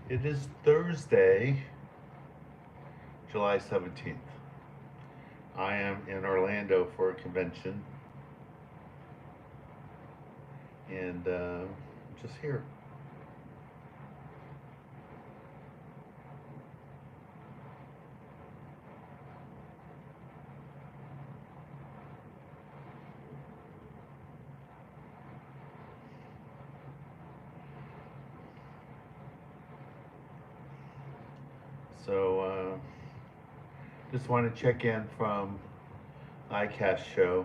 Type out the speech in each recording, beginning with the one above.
It is Thursday, July 17th. I am in Orlando for a convention and just here. So just want to check in from ICAST show.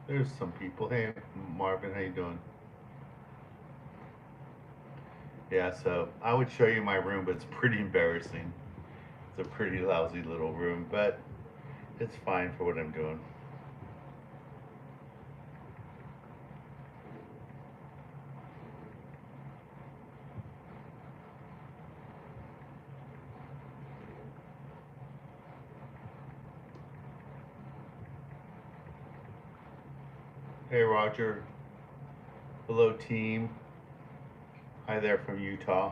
There's some people. Hey, Marvin, how you doing? Yeah, so I would show you my room, but it's pretty embarrassing. It's a pretty lousy little room, but it's fine for what I'm doing. Hey, Roger. Hello, team. Hi there from Utah.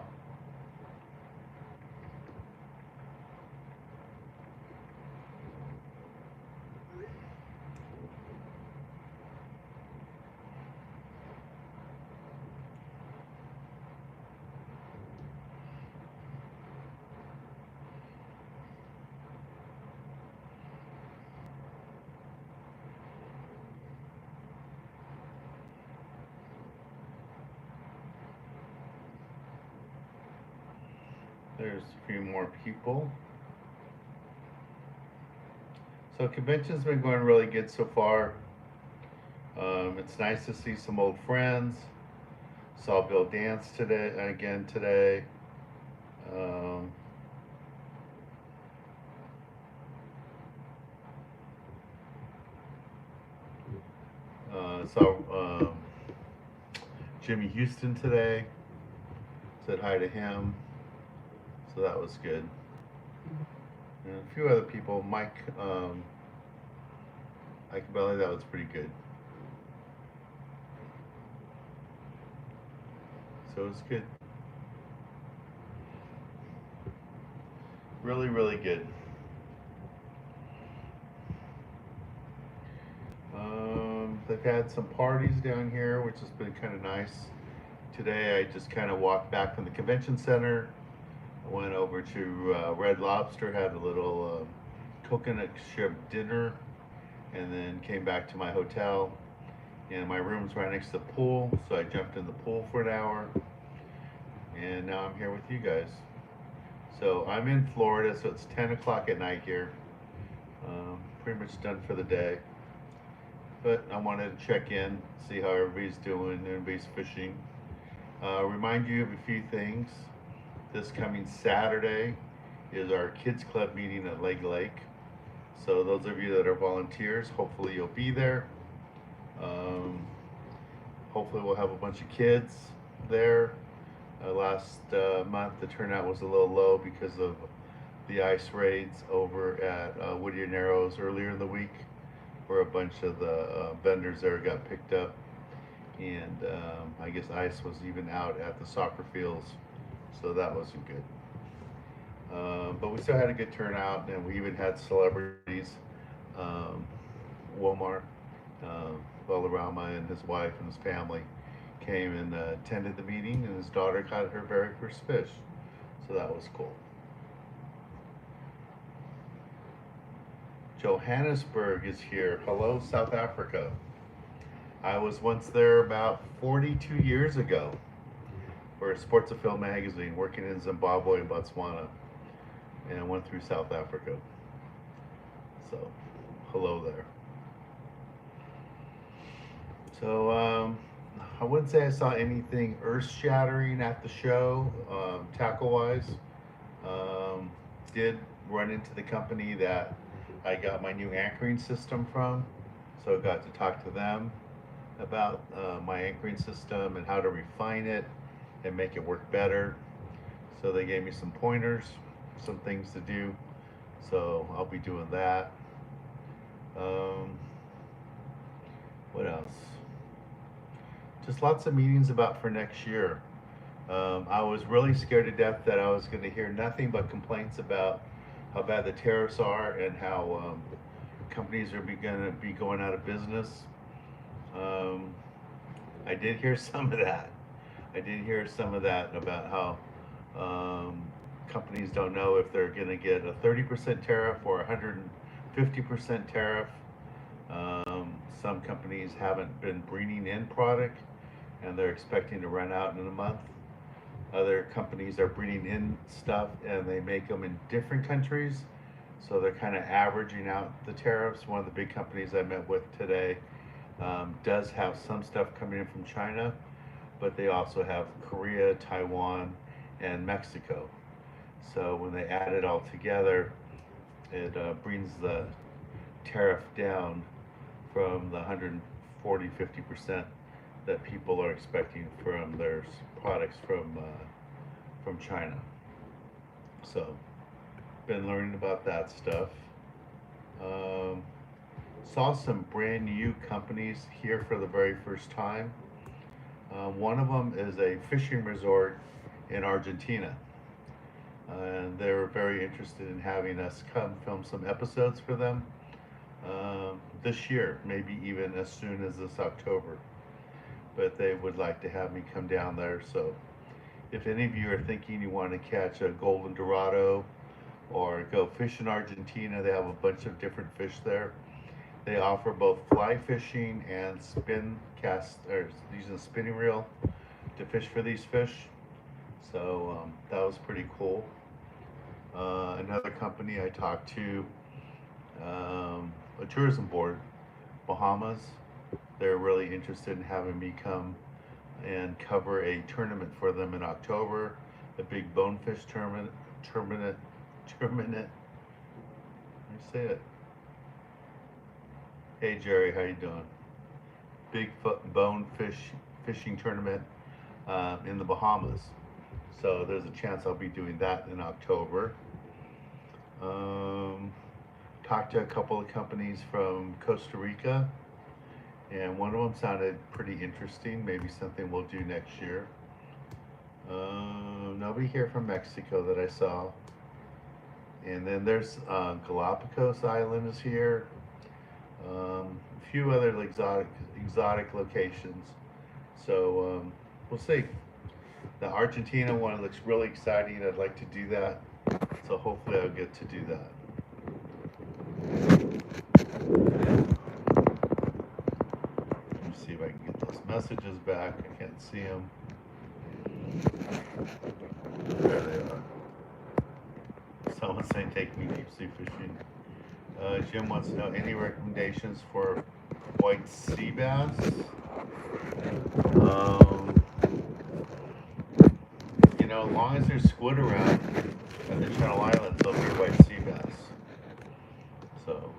There's a few more people. So convention's been going really good so far. It's nice to see some old friends. Saw Bill dance today again today. Um, saw Jimmy Houston today. Said hi to him. So that was good. And a few other people. Mike Belly. That was pretty good. So it was good. Really, really good. They've had some parties down here, which has been kind of nice. Today, I just kind of walked back from the convention center. I went over to Red Lobster, had a little coconut shrimp dinner, and then came back to my hotel. And my room's right next to the pool, so I jumped in the pool for an hour, and now I'm here with you guys. So I'm in Florida, so it's 10 o'clock at night here. Pretty much done for the day. But I wanted to check in, see how everybody's doing, everybody's fishing. Remind you of a few things. This coming Saturday is our kids club meeting at Lake. So those of you that are volunteers, hopefully you'll be there. Um, Hopefully we'll have a bunch of kids there. Last month the turnout was a little low because of the ice raids over at Whittier Narrows earlier in the week, where a bunch of the vendors there got picked up, and I guess ice was even out at the soccer fields, so that wasn't good. But we still had a good turnout, and we even had celebrities. Um, Womar, uh, Valderrama, and his wife and his family came and attended the meeting, and his daughter caught her very first fish, so that was cool. Johannesburg is here. Hello, South Africa. I was once there about 42 years ago for Sports of Film magazine, working in Zimbabwe and Botswana, and I went through South Africa. So, hello there. So, I wouldn't say I saw anything earth shattering at the show, tackle wise. Um, did run into the company that I got my new anchoring system from, so I got to talk to them about my anchoring system and how to refine it and make it work better. So they gave me some pointers, some things to do. So I'll be doing that. just lots of meetings about for next year. I was really scared to death that I was going to hear nothing but complaints about how bad the tariffs are and how companies are going to be going out of business. Um, I did hear some of that. I did hear some of that about how companies don't know if they're going to get a 30% tariff or a 150% tariff. Some companies haven't been bringing in product and they're expecting to run out in a month. Other companies are bringing in stuff and they make them in different countries. So they're kind of averaging out the tariffs. One of the big companies I met with today does have some stuff coming in from China, but they also have Korea, Taiwan, and Mexico. So when they add it all together, it brings the tariff down from the 140, 50% that people are expecting from their products from China. So, been learning about that stuff. Um, Saw some brand new companies here for the very first time. One of them is a fishing resort in Argentina. And they were very interested in having us come film some episodes for them this year, maybe even as soon as this October. But they would like to have me come down there. So if any of you are thinking you want to catch a golden dorado or go fish in Argentina, they have a bunch of different fish there. They offer both fly fishing and spin cast, or using a spinning reel to fish for these fish. So that was pretty cool. Another company I talked to, a tourism board, Bahamas. They're really interested in having me come and cover a tournament for them in October, a big bonefish tournament. Let me say it. Hey Jerry, how you doing? Big bonefish fishing tournament in the Bahamas. So there's a chance I'll be doing that in October. Talked to a couple of companies from Costa Rica, and one of them sounded pretty interesting. Maybe something we'll do next year. Nobody here from Mexico that I saw. And then there's Galapagos Island is here. A few other exotic locations. So we'll see. The Argentina one looks really exciting. I'd like to do that. So hopefully I'll get to do that. Let me see if I can get those messages back. I can't see them. There they are. Someone's saying take me deep sea fishing. Jim wants to know any recommendations for white sea bass. You know, as long as there's squid around at the Channel Islands, there'll be white sea bass. So,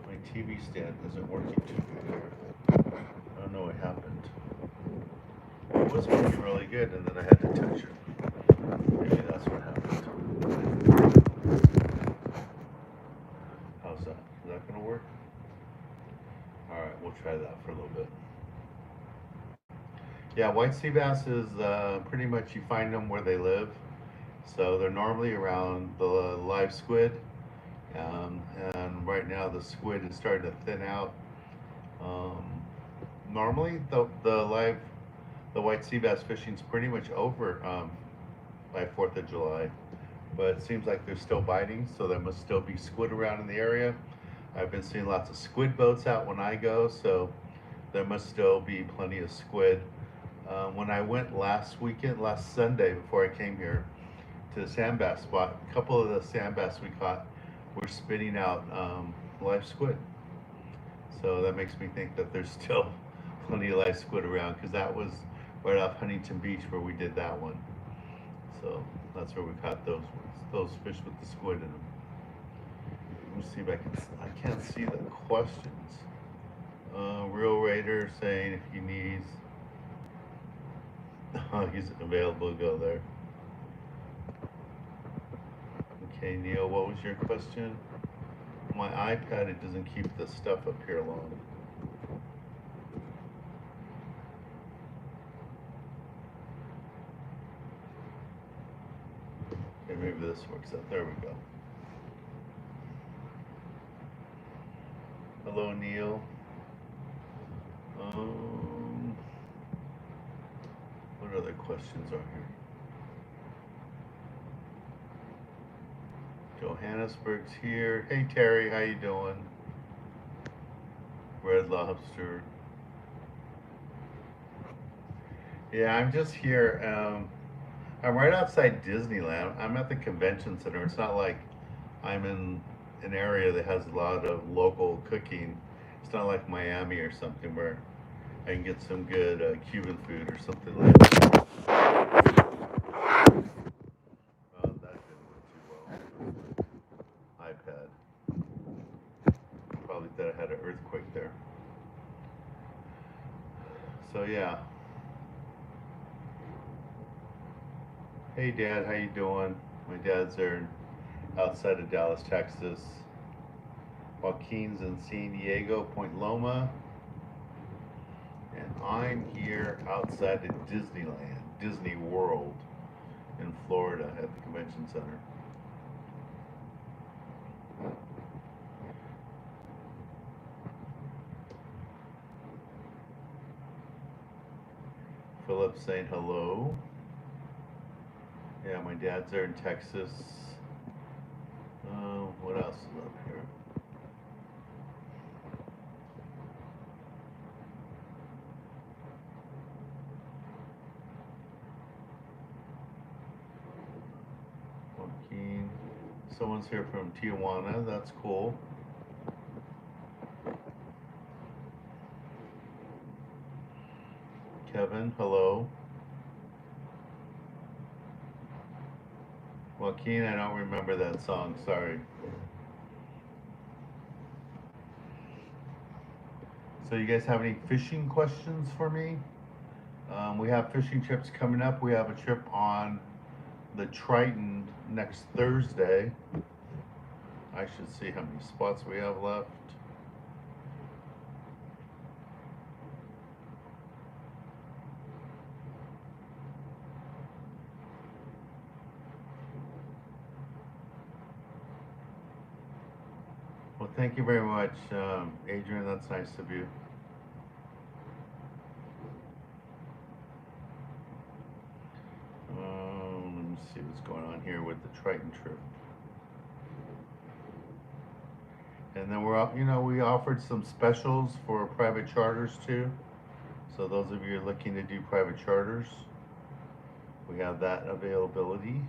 my TV stand isn't working too good here. I don't know what happened. It was working really good, and then I had to touch it. Maybe that's what happened. How's that? Is that going to work? Alright, we'll try that for a little bit. Yeah, white sea bass is pretty much you find them where they live. So they're normally around the live squid. And right now the squid is starting to thin out. Normally the white sea bass fishing is pretty much over by 4th of July. But it seems like they're still biting, so there must still be squid around in the area. I've been seeing lots of squid boats out when I go, so there must still be plenty of squid. When I went last Sunday before I came here to the sand bass spot, a couple of the sand bass we caught were spitting out live squid. So that makes me think that there's still plenty of live squid around, because that was right off Huntington Beach where we did that one. So that's where we caught those fish with the squid in them. Let me see if I can't see the questions. Real Raider saying if he needs, he's available to go there. Okay, Neil, what was your question? My iPad, it doesn't keep the stuff up here long. Okay, maybe this works out. There we go. Hello, Neil. What other questions are here? Johannesburg's here. Hey, Terry, how you doing? Red Lobster. Yeah, I'm just here. I'm right outside Disneyland. I'm at the convention center. It's not like I'm in an area that has a lot of local cooking. It's not like Miami or something where I can get some good Cuban food or something like that. That didn't work too well. iPad. Probably that I had an earthquake there. So yeah. Hey Dad, how you doing? My dad's there outside of Dallas, Texas. Joaquin's in San Diego, Point Loma. And I'm here outside of Disneyland, Disney World in Florida at the convention center. Philip saying hello. Yeah, my dad's there in Texas. What else is up here? Joaquin. Someone's here from Tijuana. That's cool. Kevin, hello. Joaquin, I don't remember that song. Sorry. So you guys have any fishing questions for me? We have fishing trips coming up. We have a trip on the Triton next Thursday. I should see how many spots we have left. Well, thank you very much, Adrian. That's nice of you. Let me see what's going on here with the Triton trip. And then we offered some specials for private charters too. So those of you looking to do private charters, we have that availability.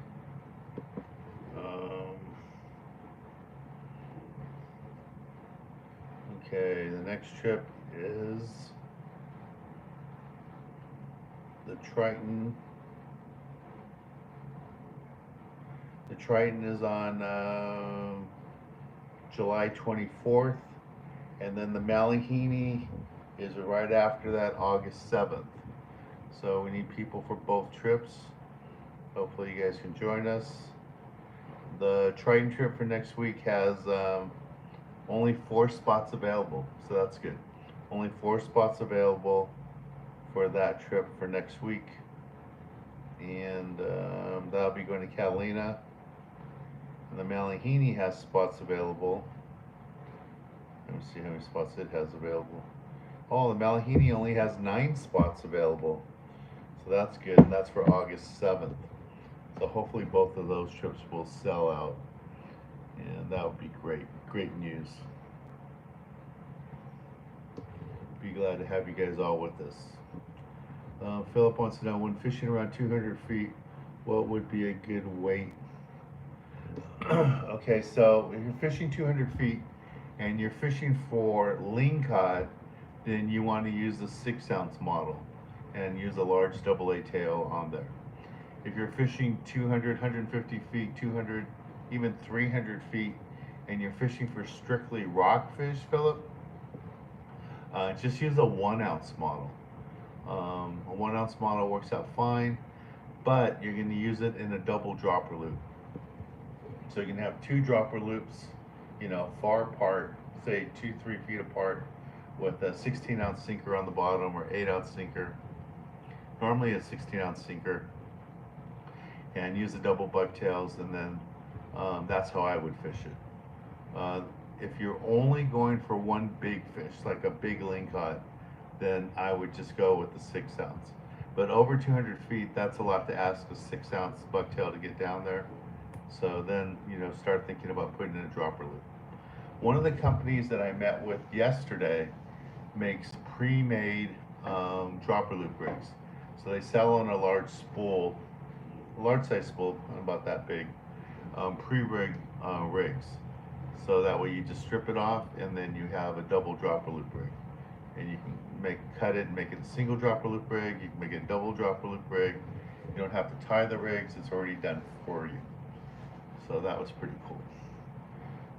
Okay, the next trip is the Triton. The Triton is on July 24th, and then the Malihini is right after that, August 7th. So we need people for both trips. Hopefully you guys can join us. The Triton trip for next week has only 4 spots available, so that's good. Only 4 spots available for that trip for next week. And that'll be going to Catalina. And the Malihini has spots available. Let me see how many spots it has available. Oh, the Malihini only has 9 spots available. So that's good, and that's for August 7th. So hopefully both of those trips will sell out. And that would be great. Great news. Be glad to have you guys all with us. Philip wants to know, when fishing around 200 feet, what would be a good weight? Okay, so if you're fishing 200 feet and you're fishing for lingcod, then you want to use the 6-ounce model and use a large AA tail on there. If you're fishing 200, 150 feet, 200, even 300 feet, and you're fishing for strictly rockfish, Philip, just use a 1-ounce model. A 1-ounce model works out fine, but you're going to use it in a double dropper loop. So you can have 2 dropper loops far apart, say 2-3 feet apart, with a 16-ounce sinker on the bottom or 8-ounce sinker. Normally a 16-ounce sinker, and use the double bucktails, and then that's how I would fish it. If you're only going for one big fish, like a big lingcod, then I would just go with the 6-ounce. But over 200 feet, that's a lot to ask a 6-ounce bucktail to get down there. So then, start thinking about putting in a dropper loop. One of the companies that I met with yesterday makes pre-made dropper loop rigs. So they sell on a large spool, a large size spool, about that big, pre-rig rigs. So that way you just strip it off, and then you have a double dropper loop rig. And you can cut it and make it a single dropper loop rig. You can make it a double dropper loop rig. You don't have to tie the rigs, it's already done for you. So that was pretty cool.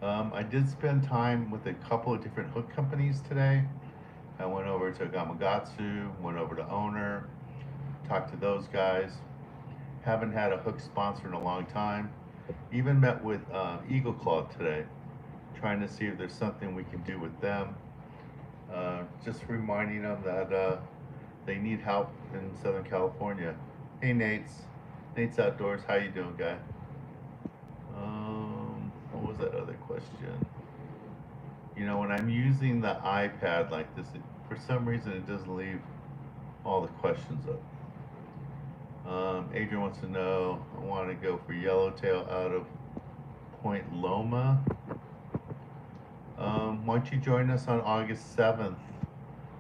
I did spend time with a couple of different hook companies today. I went over to Gamakatsu, went over to Owner, talked to those guys. Haven't had a hook sponsor in a long time. Even met with Eagle Claw today, trying to see if there's something we can do with them. Just reminding them that they need help in Southern California. Hey Nate's Outdoors, how you doing, guy? What was that other question? When I'm using the iPad like this, for some reason it doesn't leave all the questions up. Adrian wants to know, I want to go for yellowtail out of Point Loma. Why don't you join us on August 7th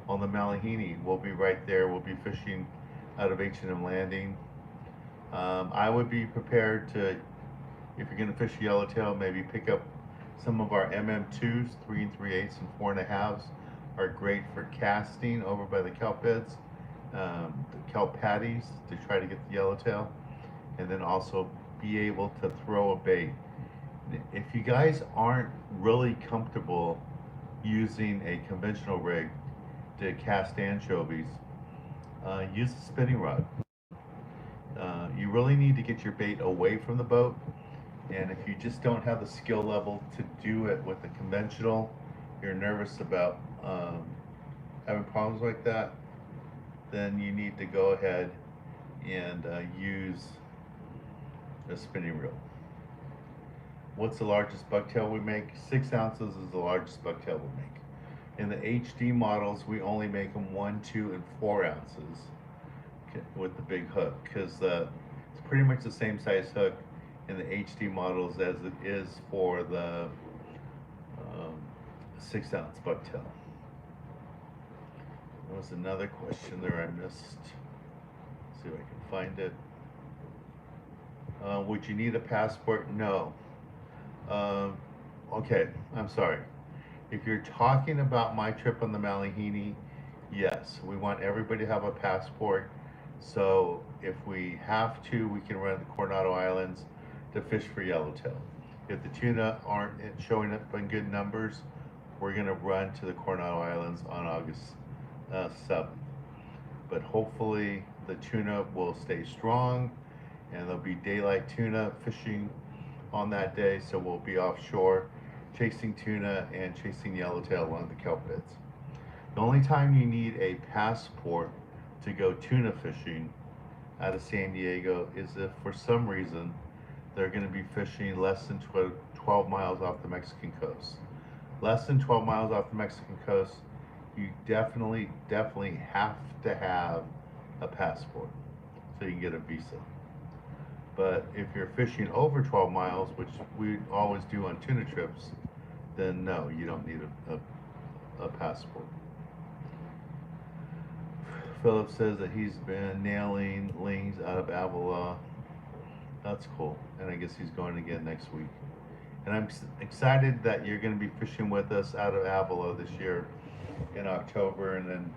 on the Malahini? We'll be right there. We'll be fishing out of H&M Landing. I would be prepared to, if you're going to fish yellowtail, maybe pick up some of our MM2s, 3 3/8 and 4 1/2s are great for casting over by the kelp beds, the kelp patties, to try to get the yellowtail, and then also be able to throw a bait. If you guys aren't really comfortable using a conventional rig to cast anchovies, use a spinning rod. You really need to get your bait away from the boat, and if you just don't have the skill level to do it with the conventional, you're nervous about having problems like that, then you need to go ahead and use a spinning reel. What's the largest bucktail we make? 6 ounces is the largest bucktail we make. In the HD models, we only make them 1, 2, and 4 ounces with the big hook, because it's pretty much the same size hook in the HD models as it is for the 6-ounce bucktail. There was another question there I missed. Let's see if I can find it. Would you need a passport? No. Okay, I'm sorry. If you're talking about my trip on the Malahini, yes, we want everybody to have a passport. So if we have to, we can run the Coronado Islands to fish for yellowtail. If the tuna aren't showing up in good numbers, we're going to run to the Coronado Islands on August 7th. But hopefully the tuna will stay strong, and there'll be daylight tuna fishing on that day, so we'll be offshore chasing tuna and chasing yellowtail along the kelp beds. The only time you need a passport to go tuna fishing out of San Diego is if for some reason they're going to be fishing less than 12 miles off the Mexican coast. Less than 12 miles off the Mexican coast, you definitely have to have a passport so you can get a visa. But if you're fishing over 12 miles, which we always do on tuna trips, then no, you don't need a passport. Philip says that he's been nailing lings out of Avila. That's cool, and I guess he's going again next week. And I'm excited that you're going to be fishing with us out of Avila this year in October, and then,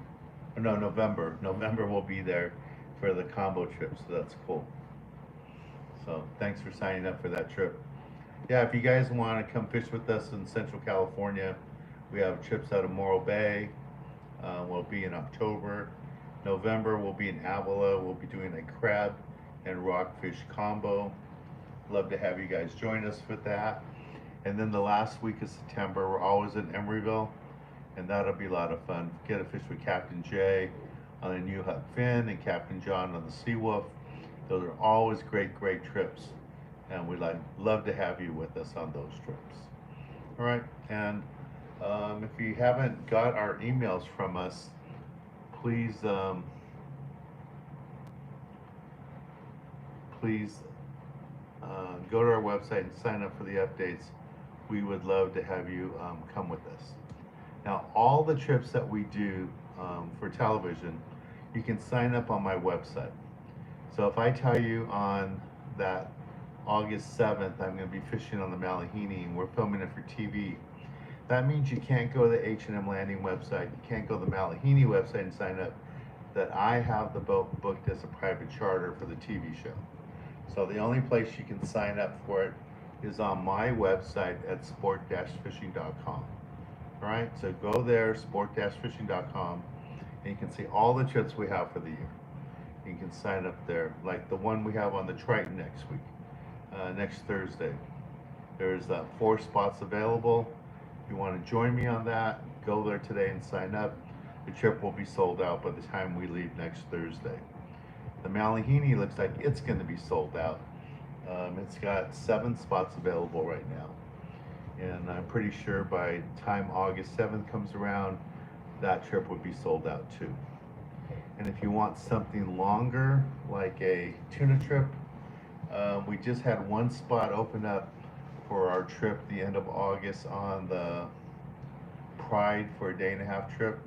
no, November. November we'll be there for the combo trip, so that's cool. So thanks for signing up for that trip. Yeah, if you guys want to come fish with us in Central California, we have trips out of Morro Bay. We'll be in October. November we'll be in Avila. We'll be doing a crab and rockfish combo. Love to have you guys join us with that. And then the last week of September, we're always in Emeryville, and that'll be a lot of fun. Get to fish with Captain Jay on the New Huck Fin and Captain John on the Seawolf. Those are always great trips, and we'd love to have you with us on those trips. All right, and if you haven't got our emails from us, please please go to our website and sign up for the updates. We would love to have you come with us. Now, all the trips that we do for television, you can sign up on my website. So if I tell you on that August 7th, I'm going to be fishing on the Malahini and we're filming it for TV, that means you can't go to the H&M Landing website, you can't go to the Malahini website and sign up, that I have the boat booked as a private charter for the TV show. So the only place you can sign up for it is on my website at sport-fishing.com. All right, so go there, sport-fishing.com, and you can see all the trips we have for the year. You can sign up there, like the one we have on the Triton next week, next Thursday. There's 4 spots available. If you want to join me on that, go there today and sign up. The trip will be sold out by the time we leave next Thursday. The Malahini looks like it's going to be sold out. It's got 7 spots available right now. And I'm pretty sure by the time August 7th comes around, that trip would be sold out too. And if you want something longer, like a tuna trip, we just had 1 spot open up for our trip the end of August on the Pride for a 1.5-day trip.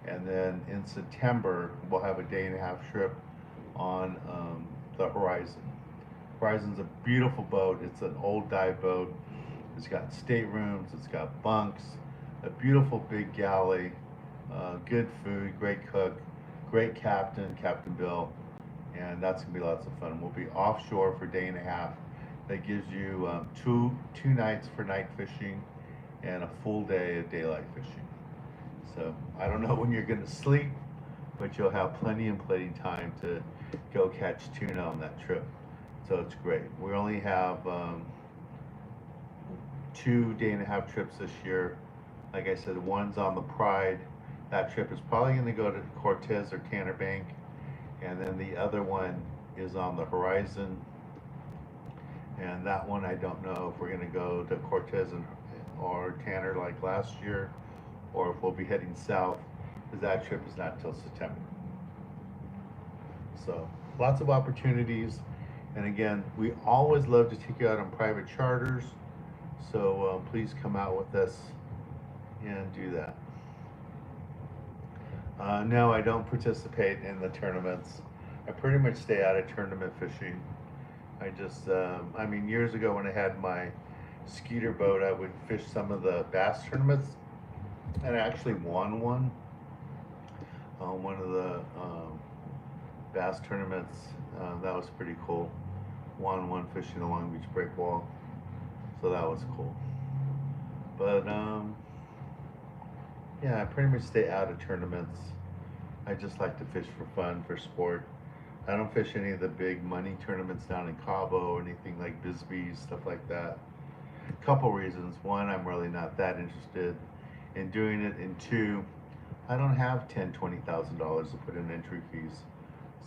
And then in September, we'll have a 1.5-day trip on the Horizon. Horizon's a beautiful boat. It's an old dive boat. It's got staterooms, it's got bunks, a beautiful big galley, good food, great cook, great captain, Captain Bill, and that's gonna be lots of fun. We'll be offshore for a 1.5 days. That gives you two nights for night fishing and a full day of daylight fishing. So I don't know when you're gonna sleep, but you'll have plenty time to go catch tuna on that trip. So it's great. We only have 2 1.5-day trips this year. Like I said, one's on the Pride. That trip is probably going to go to Cortez or Tanner Bank. And then the other one is on the Horizon. And that one, I don't know if we're going to go to Cortez or Tanner like last year, or if we'll be heading south, because that trip is not until September. So lots of opportunities. And again, we always love to take you out on private charters. So please come out with us and do that. No, I don't participate in the tournaments. I pretty much stay out of tournament fishing. I just, I mean, years ago when I had my skeeter boat, I would fish some of the bass tournaments, and I actually won one. One of the bass tournaments, that was pretty cool. Won one fishing the Long Beach Breakwall, so that was cool. But yeah, I pretty much stay out of tournaments. I just like to fish for fun, for sport. I don't fish any of the big money tournaments down in Cabo or anything like Bisbee, stuff like that. Couple reasons. One, I'm really not that interested in doing it. And 2, I don't have $10,000, $20,000 to put in entry fees,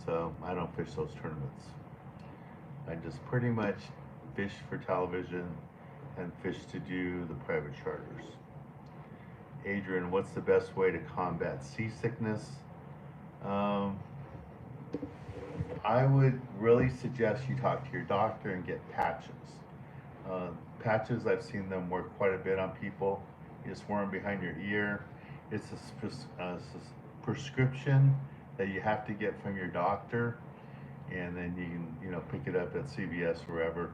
so I don't fish those tournaments. I just pretty much fish for television and fish to do the private charters. Adrian, what's the best way to combat seasickness? I would really suggest you talk to your doctor and get patches. Patches, I've seen them work quite a bit on people. You just wear them behind your ear. It's a prescription that you have to get from your doctor, and then you can, pick it up at CVS or wherever.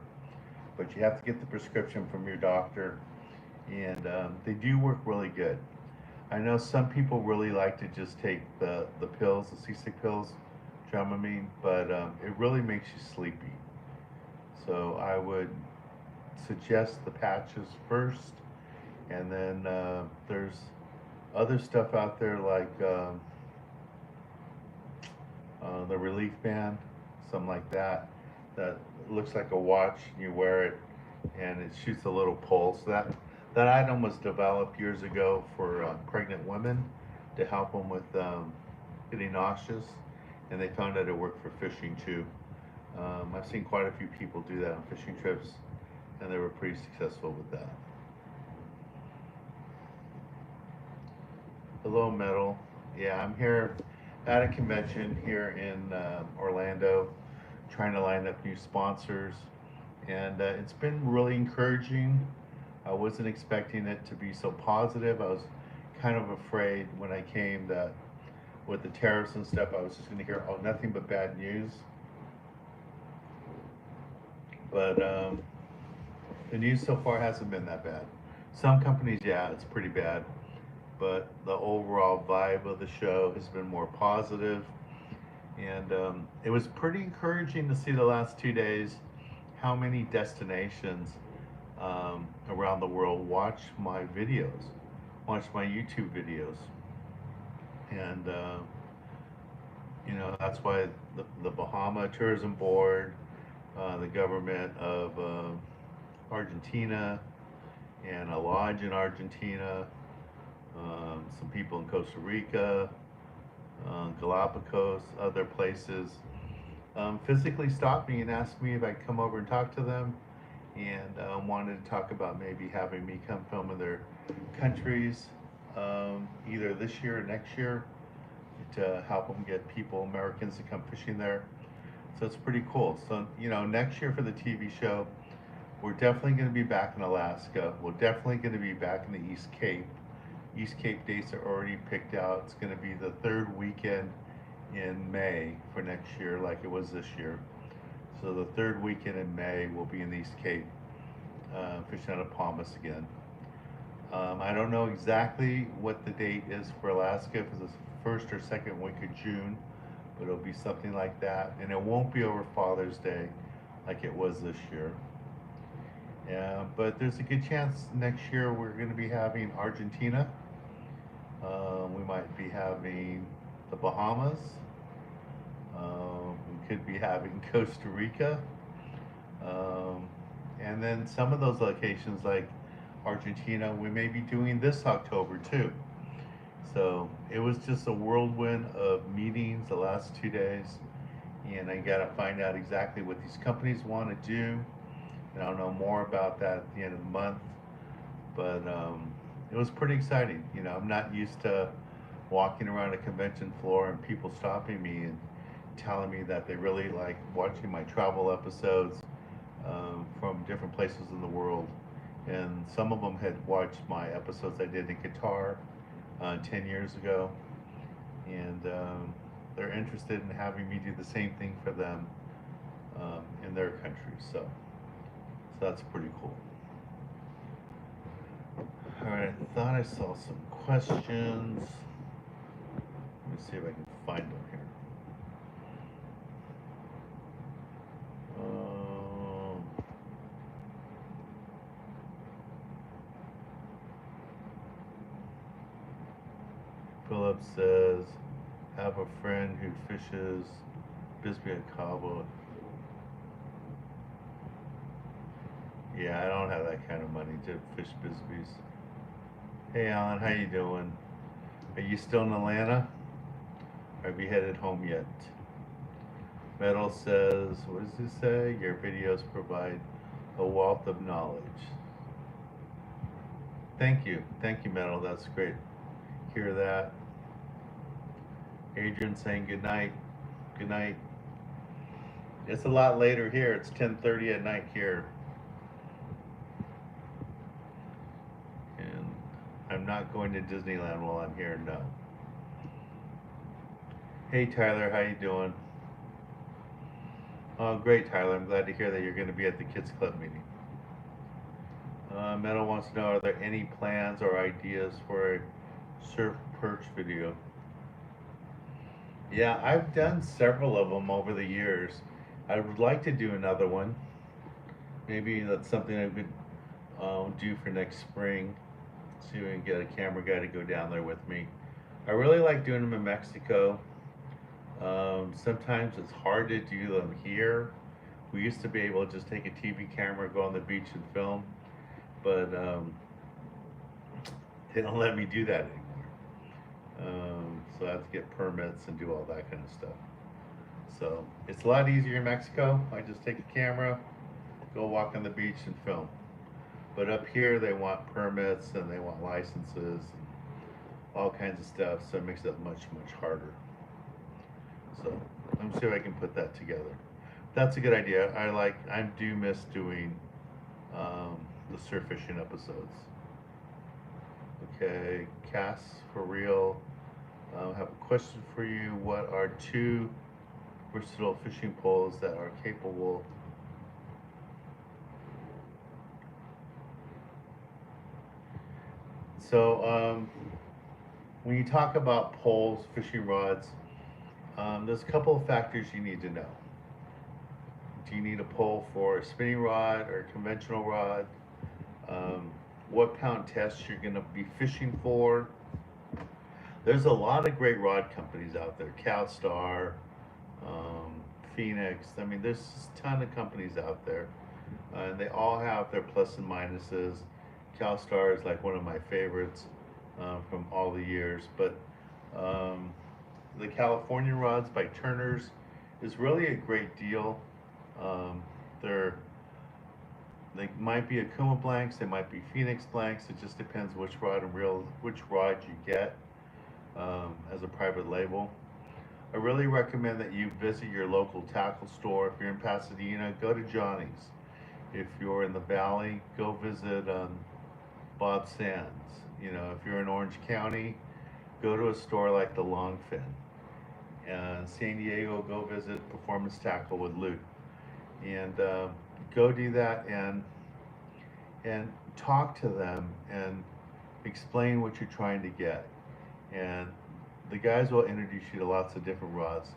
But you have to get the prescription from your doctor, and they do work really good. I know some people really like to just take the pills, the seasick pills, Dramamine, but it really makes you sleepy. So I would suggest the patches first, and then there's other stuff out there like the relief band, something like that, that looks like a watch, and you wear it, and it shoots a little pulse. That item was developed years ago for pregnant women to help them with getting nauseous, and they found that it worked for fishing too. I've seen quite a few people do that on fishing trips, and they were pretty successful with that. Hello, Metal. Yeah, I'm here at a convention here in Orlando, trying to line up new sponsors, and it's been really encouraging. I wasn't expecting it to be so positive. I was kind of afraid when I came that with the tariffs and stuff, I was just going to hear nothing but bad news. But the news so far hasn't been that bad. Some companies, yeah, it's pretty bad, but the overall vibe of the show has been more positive. And it was pretty encouraging to see the last 2 days how many destinations around the world watch my videos, watch my YouTube videos. And, that's why the Bahama Tourism Board, the government of Argentina, and a lodge in Argentina, some people in Costa Rica, Galapagos, other places, physically stopped me and asked me if I'd come over and talk to them, and wanted to talk about maybe having me come film in their countries, either this year or next year, to help them get people, Americans, to come fishing there. So it's pretty cool. So, next year for the TV show, we're definitely going to be back in Alaska. We're definitely going to be back in the East Cape. East Cape dates are already picked out. It's going to be the third weekend in May for next year, like it was this year. So the third weekend in May, we'll be in the East Cape, fishing out of Palmas again. I don't know exactly what the date is for Alaska, if it's the first or second week of June, but it'll be something like that. And it won't be over Father's Day like it was this year. Yeah, but there's a good chance next year we're going to be having Argentina. We might be having the Bahamas. We could be having Costa Rica. And then some of those locations like Argentina, we may be doing this October too. So it was just a whirlwind of meetings the last 2 days, and I got to find out exactly what these companies want to do, and I'll know more about that at the end of the month. But it was pretty exciting. I'm not used to walking around a convention floor and people stopping me and telling me that they really like watching my travel episodes from different places in the world. And some of them had watched my episodes I did in Qatar 10 years ago, and they're interested in having me do the same thing for them in their country. So that's pretty cool. All right, I thought I saw some questions. Let me see if I can find them here. Philip says, have a friend who fishes Bisbee and Cabo. Yeah, I don't have that kind of money to fish Bisbees. Hey Alan, how you doing? Are you still in Atlanta? Or have you headed home yet? Metal says, what does it say? Your videos provide a wealth of knowledge. Thank you, Metal, that's great. Hear that. Adrian saying good night. Good night. It's a lot later here. It's 10:30 at night here. And I'm not going to Disneyland while I'm here, no. Hey Tyler, how you doing? Oh, great, Tyler. I'm glad to hear that you're going to be at the Kids Club meeting. Metal wants to know, are there any plans or ideas for a surf perch video? Yeah, I've done several of them over the years. I would like to do another one. Maybe that's something I could do for next spring. See if we can get a camera guy to go down there with me. I really like doing them in Mexico. Sometimes it's hard to do them here We used to be able to just take a TV camera, go on the beach and film, but they don't let me do that anymore. So I have to get permits and do all that kind of stuff. So it's a lot easier in Mexico. I just take a camera, go walk on the beach and film. But up here they want permits and they want licenses and all kinds of stuff, so it makes it much harder. So let me see if I can put that together. That's a good idea. I do miss doing the surf fishing episodes. Okay, casts for real. I have a question for you. What are 2 versatile fishing poles that are capable? So when you talk about poles, fishing rods, there's a couple of factors you need to know. Do you need a pole for a spinning rod or a conventional rod? What pound test you're going to be fishing for? There's a lot of great rod companies out there. CalStar, Phoenix. I mean, there's a ton of companies out there. And they all have their plus and minuses. CalStar is like one of my favorites from all the years. But the California rods by Turner's is really a great deal. They might be Akuma blanks, they might be Phoenix blanks. It just depends which rod you get as a private label. I really recommend that you visit your local tackle store. If you're in Pasadena, go to Johnny's. If you're in the Valley, go visit Bob Sands. You know, if you're in Orange County, go to a store like the Longfin. And San Diego, go visit Performance Tackle with Luke. And go do that and talk to them and explain what you're trying to get. And the guys will introduce you to lots of different rods.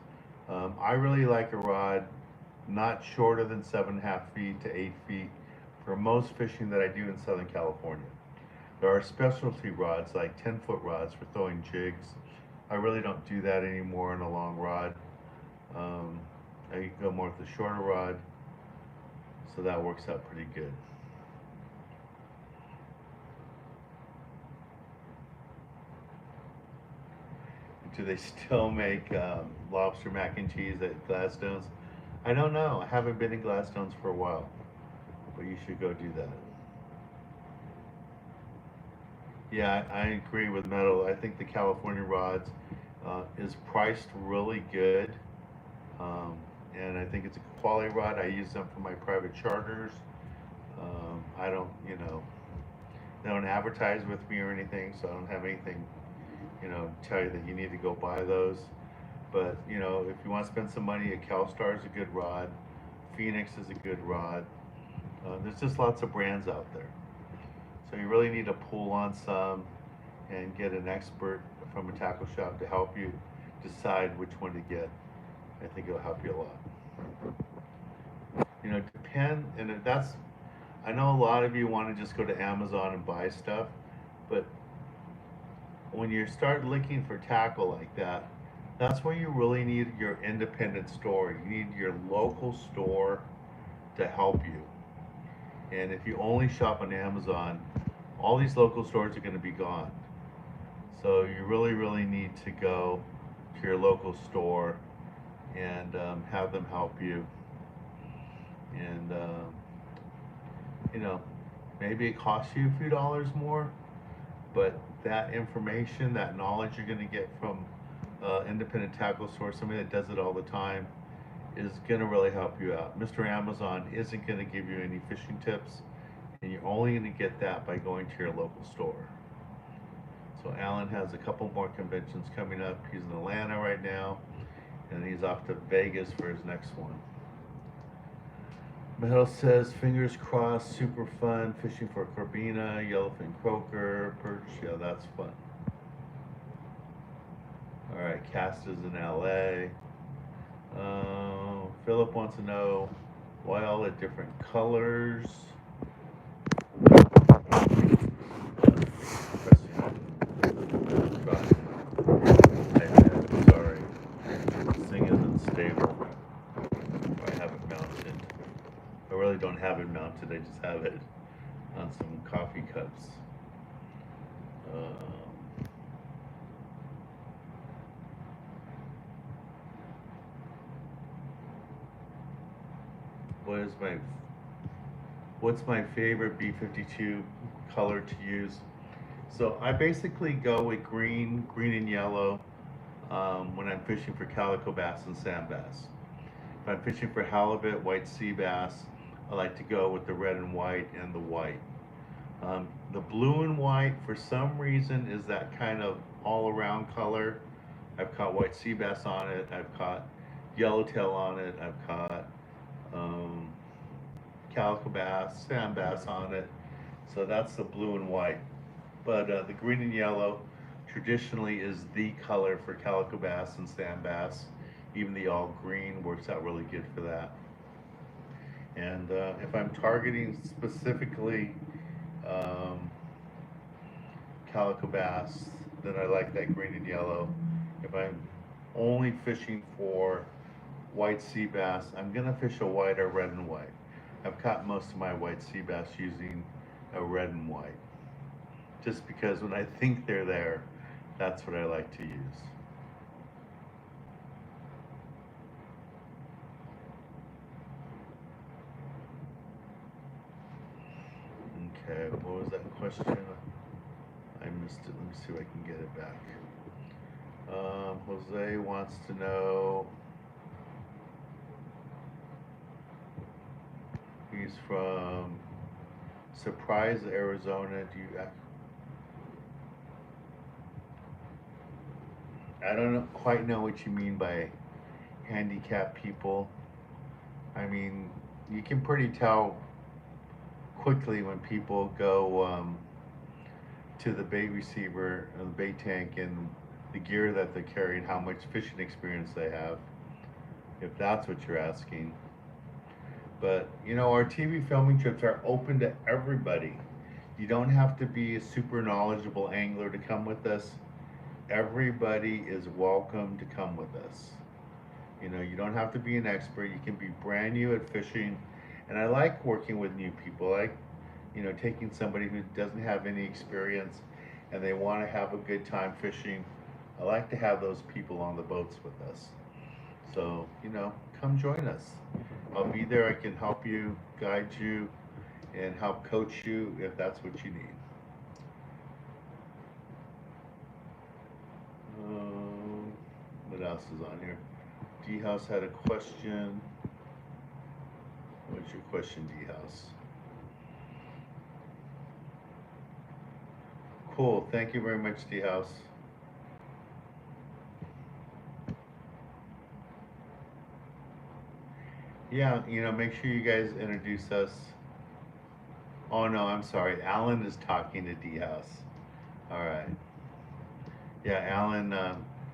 I really like a rod not shorter than 7.5 feet to 8 feet for most fishing that I do in Southern California. There are specialty rods like 10-foot rods for throwing jigs. I really don't do that anymore in a long rod. I go more with the shorter rod, so that works out pretty good. Do they still make lobster mac and cheese at Gladstone's? I don't know. I haven't been in Gladstone's for a while, but you should go do that. Yeah, I agree with metal. I think the California rods is priced really good, and I think it's a quality rod. I use them for my private charters. I don't, they don't advertise with me or anything, so I don't have anything, tell you that you need to go buy those. But if you want to spend some money, a CalStar is a good rod. Phoenix is a good rod. There's just lots of brands out there. So you really need to pull on some and get an expert from a tackle shop to help you decide which one to get. I think it'll help you a lot. I know a lot of you want to just go to Amazon and buy stuff, but when you start looking for tackle like that, that's where you really need your independent store. You need your local store to help you. And if you only shop on Amazon, all these local stores are going to be gone. So you really need to go to your local store and have them help you. And maybe it costs you a few dollars more, but that information, that knowledge you're going to get from independent tackle store, somebody that does it all the time, is going to really help you out. Mr. Amazon isn't going to give you any fishing tips, and you're only going to get that by going to your local store. So Alan has a couple more conventions coming up. He's in Atlanta right now, and he's off to Vegas for his next one. Metal says, fingers crossed, super fun, fishing for corbina, yellowfin croaker, perch, yeah, that's fun. All right, Cast is in LA. Philip wants to know why all the different colors. Sorry, this thing isn't stable. I have it mounted. mounted. I just have it on some coffee cups. Um, what is my what's my favorite B52 color to use? So I basically go with green, green and yellow when I'm fishing for calico bass and sand bass. If I'm fishing for halibut, white sea bass, I like to go with the red and white and the white. The blue and white, for some reason, is that kind of all-around color. I've caught white sea bass on it. I've caught yellowtail on it. I've caught um, calico bass, sand bass on it. So that's the blue and white. But the green and yellow traditionally is the color for calico bass and sand bass. Even the all green works out really good for that. And if I'm targeting specifically um, calico bass, then I like that green and yellow. If I'm only fishing for white sea bass, I'm gonna fish a white or red and white. I've caught most of my white sea bass using a red and white. Just because when I think they're there, that's what I like to use. Okay, what was that question? I missed it. Let me see if I can get it back. Jose wants to know. He's from Surprise, Arizona. I don't quite know what you mean by handicapped people. I mean, you can pretty tell quickly when people go to the bait receiver or the bait tank and the gear that they're carrying, how much fishing experience they have, if that's what you're asking. But you know, our TV filming trips are open to everybody. You don't have to be a super knowledgeable angler to come with us. Everybody is welcome to come with us. You know, you don't have to be an expert. You can be brand new at fishing. And I like working with new people. I like, you know, taking somebody who doesn't have any experience and they want to have a good time fishing. I like to have those people on the boats with us. So, you know, come join us. I'll be there. I can help you, guide you, and help coach you if that's what you need. What else is on here? D House had a question. What's your question, D House? Cool. Thank you very much, D House. Yeah, you know, make sure you guys introduce us. Oh no, I'm sorry. Alan is talking to D House. All right. Yeah, Alan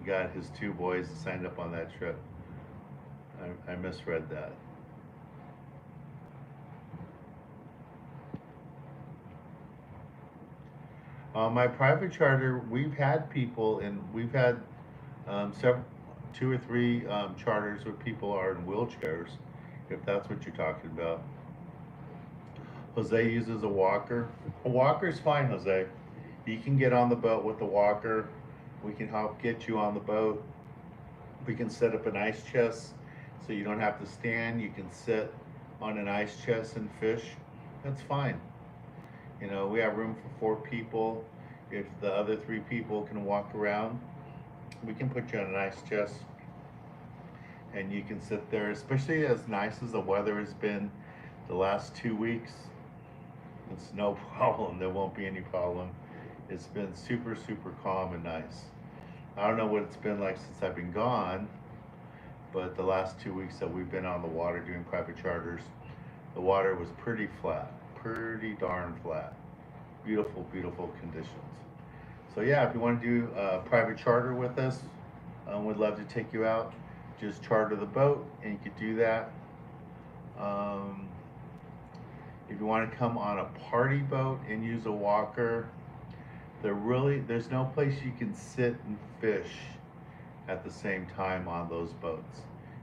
got his two boys signed up on that trip. I misread that. My private charter, we've had people, and we've had several, two or three charters where people are in wheelchairs, if that's what you're talking about. Jose uses a walker. A walker's fine, Jose. You can get on the boat with the walker. We can help get you on the boat. We can set up an ice chest so you don't have to stand. You can sit on an ice chest and fish. That's fine. You know, we have room for 4 people. If the other 3 people can walk around, we can put you on an ice chest and you can sit there, especially as nice as the weather has been the last 2 weeks. It's no problem. There won't be any problem. It's been super, super calm and nice. I don't know what it's been like since I've been gone, but the last 2 weeks that we've been on the water doing private charters, the water was pretty flat, pretty darn flat. Beautiful, beautiful conditions. So yeah, if you want to do a private charter with us, we'd love to take you out. Just charter the boat and you could do that. If you want to come on a party boat and use a walker, there's no place you can sit and fish at the same time on those boats.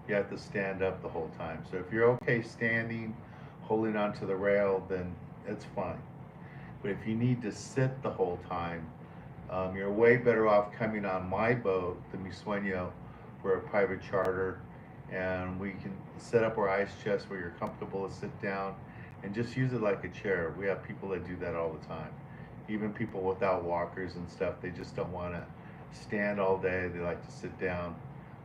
You have to stand up the whole time. So if you're okay standing, holding onto the rail, then it's fine. But if you need to sit the whole time, you're way better off coming on my boat, the Mi Sueño, for a private charter, and we can set up our ice chest where you're comfortable to sit down and just use it like a chair. We have people that do that all the time. Even people without walkers and stuff, they just don't want to stand all day. They like to sit down,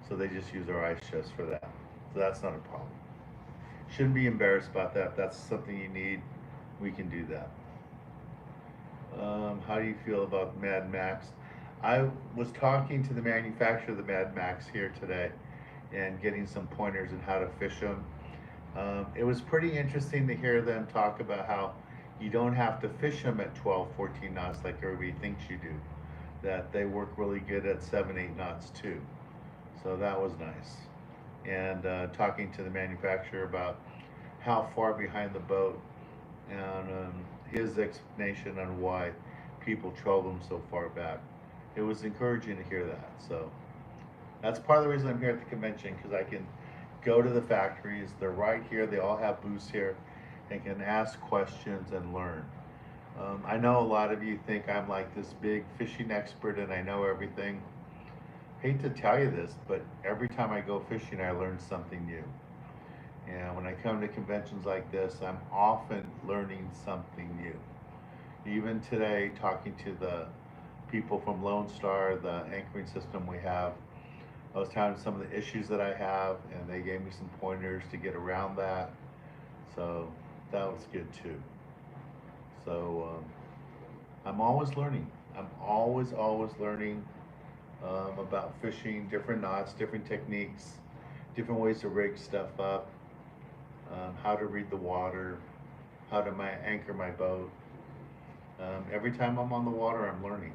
so they just use our ice chest for that. So that's not a problem. Shouldn't be embarrassed about that. If that's something you need, we can do that. How do you feel about Mad Max? I was talking to the manufacturer of the Mad Max here today and getting some pointers on how to fish them. It was pretty interesting to hear them talk about how you don't have to fish them at 12, 14 knots like everybody thinks you do. That they work really good at 7, 8 knots too. So that was nice. And talking to the manufacturer about how far behind the boat and his explanation on why people troll them so far back. It was encouraging to hear that. So that's part of the reason I'm here at the convention, because I can go to the factories. They're right here. They all have booths here and can ask questions and learn. I know a lot of you think I'm like this big fishing expert and I know everything. Hate to tell you this, but every time I go fishing, I learn something new. And when I come to conventions like this, I'm often learning something new. Even today, talking to the people from Lone Star, the anchoring system we have, I was telling them some of the issues that I have, and they gave me some pointers to get around that. So that was good too. So I'm always learning. I'm always learning about fishing, different knots, different techniques, different ways to rig stuff up, how to read the water, how to anchor my boat. Every time I'm on the water, I'm learning.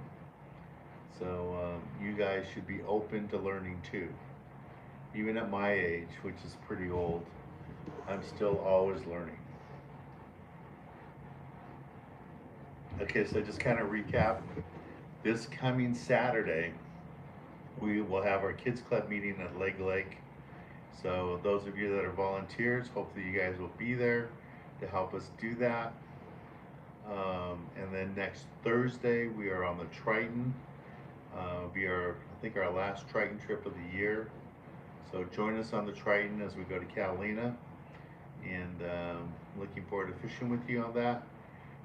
So you guys should be open to learning too. Even at my age, which is pretty old, I'm still always learning. Okay, so just kind of recap. This coming Saturday, we will have our Kids Club meeting at Lake. So those of you that are volunteers, hopefully you guys will be there to help us do that. And then next Thursday, we are on the Triton. We are, I think, our last Triton trip of the year. So join us on the Triton as we go to Catalina. And looking forward to fishing with you on that.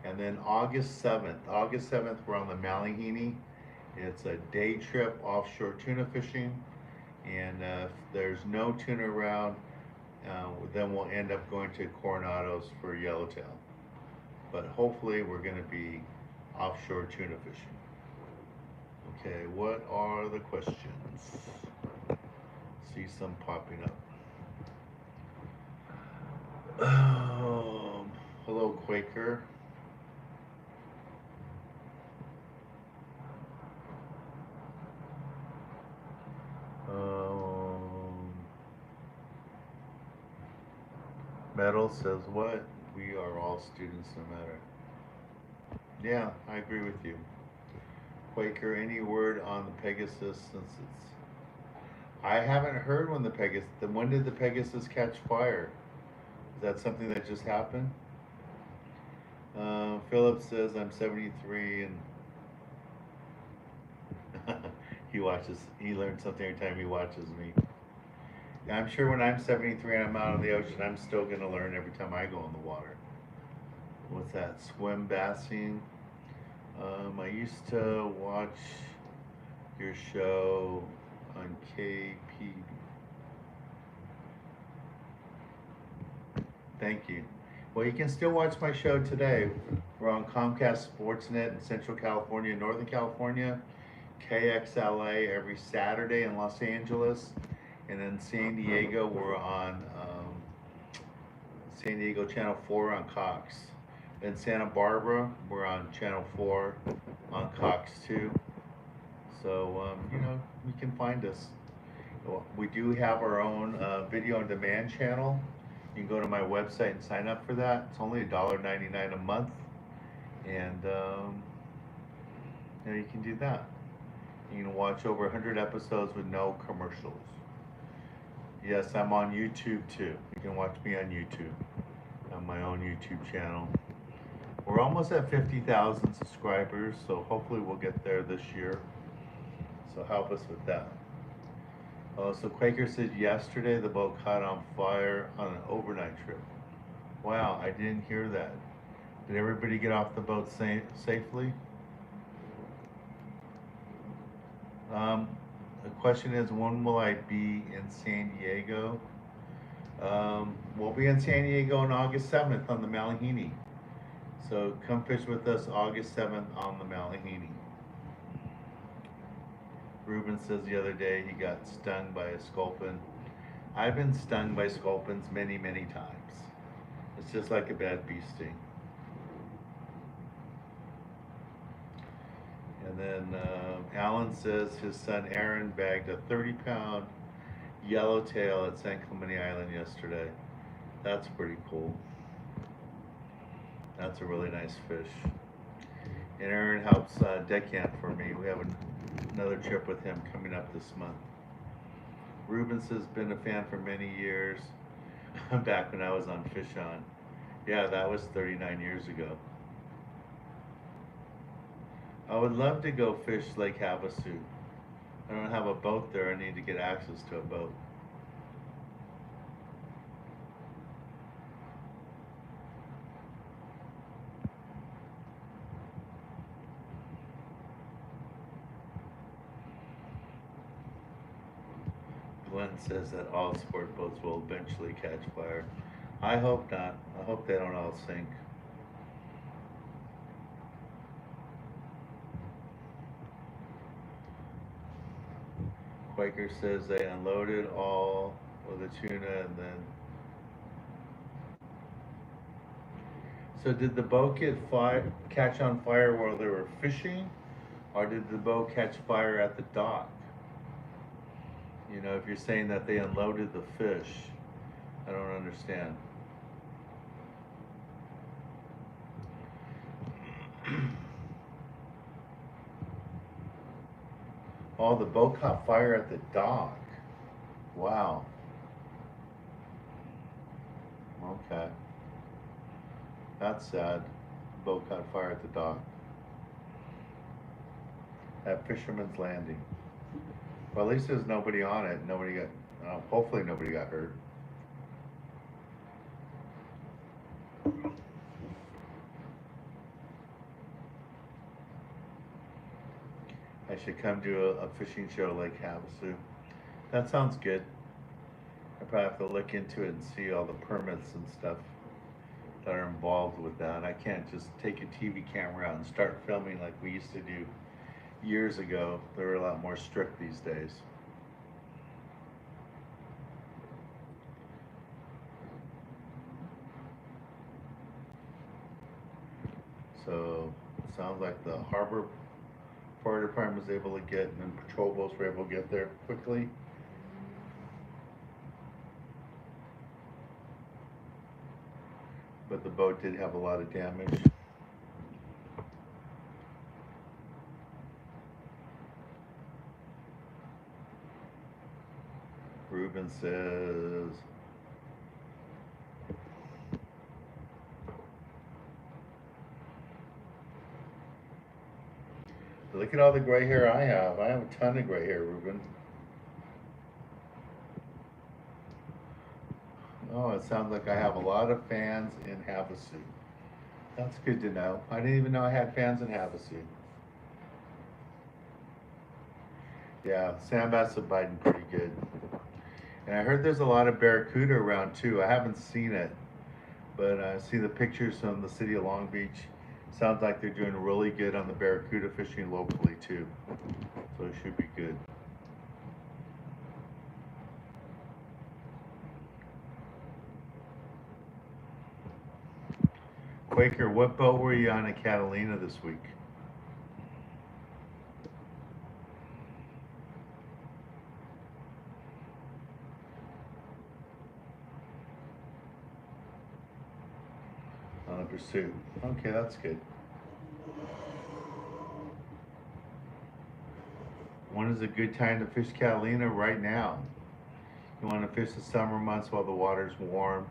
And then August 7th, we're on the Malihini. It's a day trip offshore tuna fishing. And if there's no tuna around, then we'll end up going to Coronados for yellowtail. But hopefully we're going to be offshore tuna fishing. Okay, what are the questions? See some popping up. Hello, Quaker. Metal says what? We are all students no matter. Yeah, I agree with you. Quaker, any word on the Pegasus since it's... I haven't heard when when did the Pegasus catch fire? Is that something that just happened? Philip says I'm 73 and he learns something every time he watches me. Yeah, I'm sure when I'm 73 and I'm out on the ocean, I'm still gonna learn every time I go in the water. What's that? Swim bassing. I used to watch your show on KP. Thank you. Well, you can still watch my show today. We're on Comcast Sportsnet in Central California, Northern California, KXLA every Saturday in Los Angeles, and in San Diego, we're on San Diego Channel 4 on Cox. In Santa Barbara, we're on Channel 4 on Cox 2. So, you can find us. We do have our own video on demand channel. You can go to my website and sign up for that. It's only $1.99 a month. And you can do that. You can watch over 100 episodes with no commercials. Yes, I'm on YouTube too. You can watch me on YouTube. on my own YouTube channel. We're almost at 50,000 subscribers, so hopefully we'll get there this year. So help us with that. So Quaker said yesterday the boat caught on fire on an overnight trip. Wow, I didn't hear that. Did everybody get off the boat safely? The question is, when will I be in San Diego? We'll be in San Diego on August 7th on the Malahini. So come fish with us August 7th on the Malahini. Ruben says the other day he got stung by a sculpin. I've been stung by sculpins many, many times. It's just like a bad bee sting. And then Alan says his son Aaron bagged a 30-pound yellowtail at San Clemente Island yesterday. That's pretty cool. That's a really nice fish. And Aaron helps deckhand for me. We have another trip with him coming up this month. Ruben says been a fan for many years. Back when I was on Fish On. Yeah, that was 39 years ago. I would love to go fish Lake Havasu. I don't have a boat there. I need to get access to a boat. Glenn says that all sport boats will eventually catch fire. I hope not. I hope they don't all sink. Quaker says they unloaded all of the tuna and then... So did the boat catch on fire while they were fishing? Or did the boat catch fire at the dock? You know, if you're saying that they unloaded the fish, I don't understand. Oh, the boat caught fire at the dock. Wow. Okay. That's sad. The boat caught fire at the dock. At Fisherman's Landing. Well, at least there's nobody on it. Nobody got, hopefully nobody got hurt. I should come do a fishing show at Lake Havasu. That sounds good. I probably have to look into it and see all the permits and stuff that are involved with that. I can't just take a TV camera out and start filming like we used to do years ago. They're a lot more strict these days. So it sounds like the harbor fire department was able to get, and then patrol boats were able to get there quickly. But the boat did have a lot of damage. Ruben says, look at all the gray hair I have. I have a ton of gray hair, Ruben. Oh, it sounds like I have a lot of fans in Havasu. That's good to know. I didn't even know I had fans in Havasu. Yeah, sand bass are biting pretty good. And I heard there's a lot of barracuda around too. I haven't seen it, but I see the pictures from the city of Long Beach. Sounds like they're doing really good on the barracuda fishing locally too. So it should be good. Quaker, what boat were you on at Catalina this week? On a Pursuit. Okay, that's good. When is a good time to fish Catalina? Right now. You want to fish the summer months while the water's warm.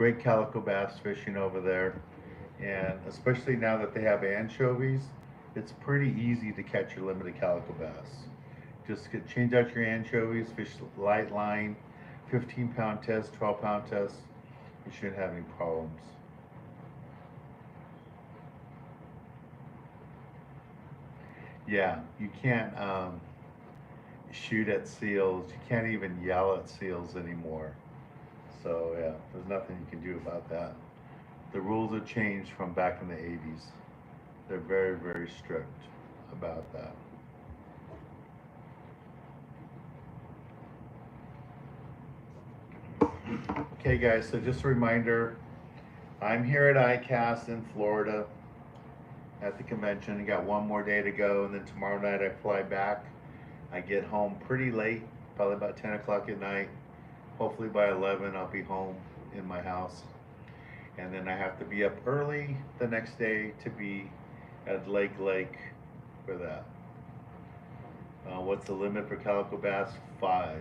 Great calico bass fishing over there. And especially now that they have anchovies, it's pretty easy to catch your limited calico bass. Change out your anchovies, fish light line, 15-pound test, 12-pound test. You shouldn't have any problems. Yeah, you can't shoot at seals. You can't even yell at seals anymore. So yeah, there's nothing you can do about that. The rules have changed from back in the 80s. They're very, very strict about that. Okay guys, so just a reminder, I'm here at ICAST in Florida at the convention. I got one more day to go, and then tomorrow night I fly back. I get home pretty late, probably about 10 o'clock at night. Hopefully by 11 I'll be home in my house. And then I have to be up early the next day to be at Lake for that. What's the limit for calico bass? 5.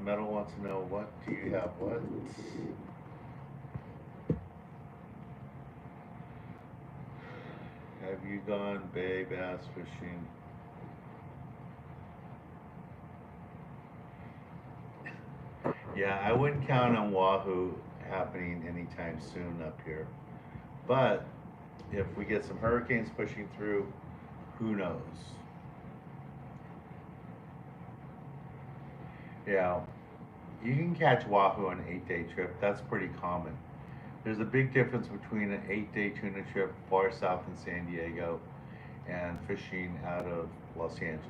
Metal wants to know, what do you have? What? Have you gone bay bass fishing? Yeah, I wouldn't count on wahoo happening anytime soon up here. But if we get some hurricanes pushing through, who knows? Yeah, you can catch wahoo on an 8-day trip. That's pretty common. There's a big difference between an 8-day tuna trip far south in San Diego and fishing out of Los Angeles.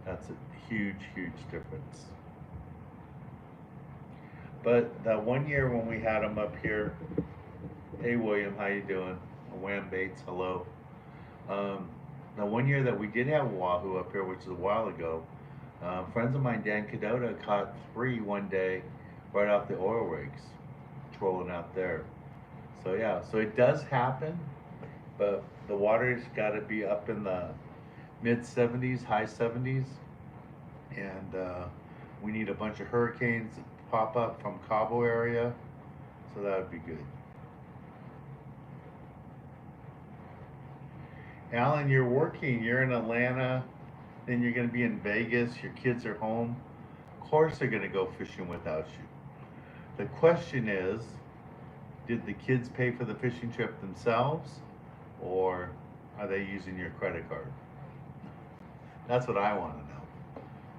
That's a huge, huge difference. But that one year when we had them up here, hey William, how you doing? Wham Baits, hello. Now one year that we did have wahoo up here, which is a while ago, friends of mine, Dan Cadota, caught 3 one day right off the oil rigs, trolling out there. So yeah, so it does happen, but the water's got to be up in the mid 70s, high 70s, and we need a bunch of hurricanes to pop up from Cabo area, so that would be good. Alan, you're working, you're in Atlanta, then you're going to be in Vegas, your kids are home. Of course they're going to go fishing without you. The question is, did the kids pay for the fishing trip themselves, or are they using your credit card? That's what I want to know.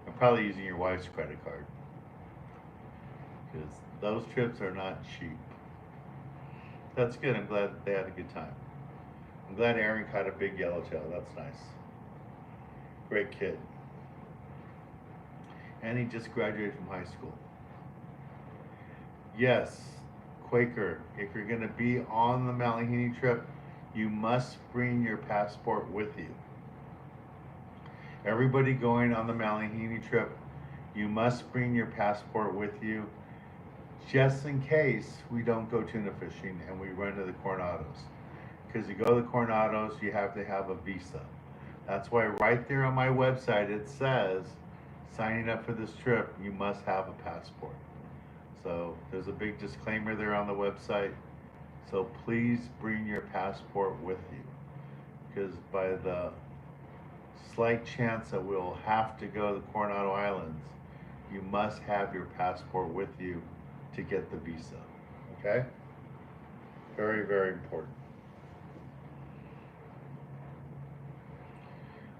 I'm probably using your wife's credit card, because those trips are not cheap. That's good. I'm glad that they had a good time. I'm glad Aaron caught a big yellowtail. That's nice. Great kid. And he just graduated from high school. Yes, Quaker, if you're going to be on the Malihini trip, you must bring your passport with you. Everybody going on the Malihini trip, you must bring your passport with you, just in case we don't go tuna fishing and we run to the Coronados. Because you go to the Coronados, you have to have a visa. That's why right there on my website it says, signing up for this trip, you must have a passport. So there's a big disclaimer there on the website. So please bring your passport with you, because by the slight chance that we'll have to go to the Coronado Islands, you must have your passport with you to get the visa. Okay? Very, very important.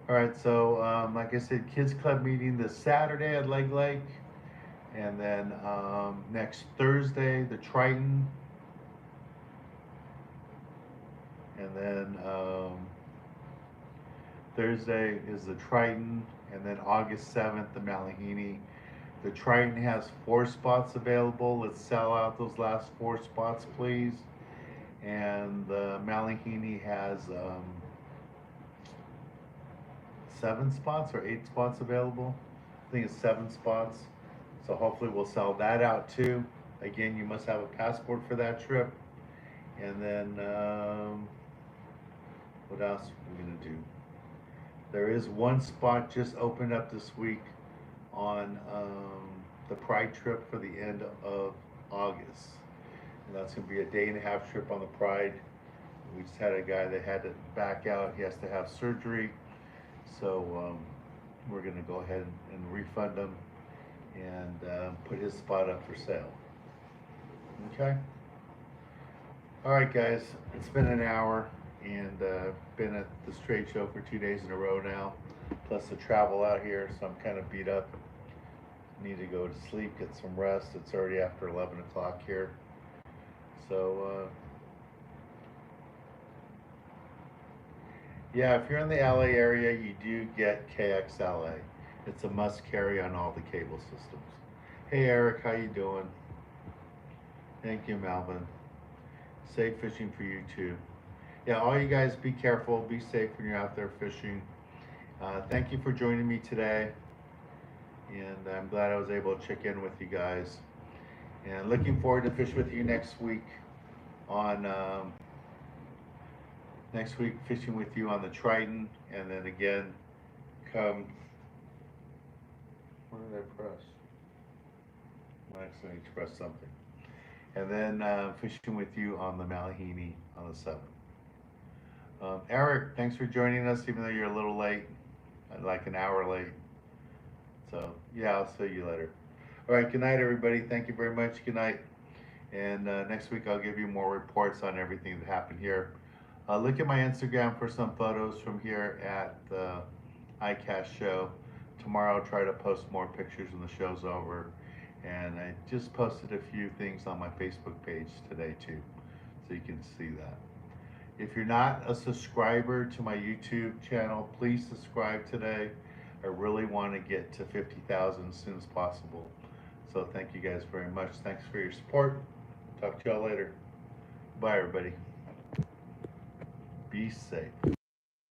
All right, so like I said, Kids Club meeting this Saturday at Lake, and then next Thursday, the Triton, and then Thursday is the Triton, and then August 7th, the Malihini. The Triton has 4 spots available. Let's sell out those last 4 spots, please. And the Malihini has 7 spots or 8 spots available. I think it's 7 spots. So hopefully we'll sell that out too. Again, you must have a passport for that trip. And then what else are we gonna do? There is 1 spot just opened up this week on the Pride trip for the end of August. And that's going to be a day-and-a-half trip on the Pride. We just had a guy that had to back out. He has to have surgery. So we're going to go ahead and refund him and put his spot up for sale. Okay? All right, guys. It's been an hour and been at this trade show for 2 days in a row now, plus the travel out here, so I'm kind of beat up. Need to go to sleep, get some rest. It's already after 11 o'clock here. So, yeah, if you're in the LA area, you do get KXLA. It's a must carry on all the cable systems. Hey, Eric, how you doing? Thank you, Melvin. Safe fishing for you too. Yeah, all you guys be careful, be safe when you're out there fishing. Thank you for joining me today. And I'm glad I was able to check in with you guys. And looking forward to fish with you next week on fishing with you on the Triton, and then again come, where did I press? I accidentally pressed something. And then fishing with you on the Malahini on the 7th. Eric, thanks for joining us, even though you're a little late, like an hour late. So, yeah, I'll see you later. All right, good night, everybody. Thank you very much. Good night. And next week, I'll give you more reports on everything that happened here. Look at my Instagram for some photos from here at the ICAST show. Tomorrow, I'll try to post more pictures when the show's over. And I just posted a few things on my Facebook page today, too, so you can see that. If you're not a subscriber to my YouTube channel, please subscribe today. I really want to get to 50,000 as soon as possible. So thank you guys very much. Thanks for your support. Talk to y'all later. Bye, everybody. Be safe.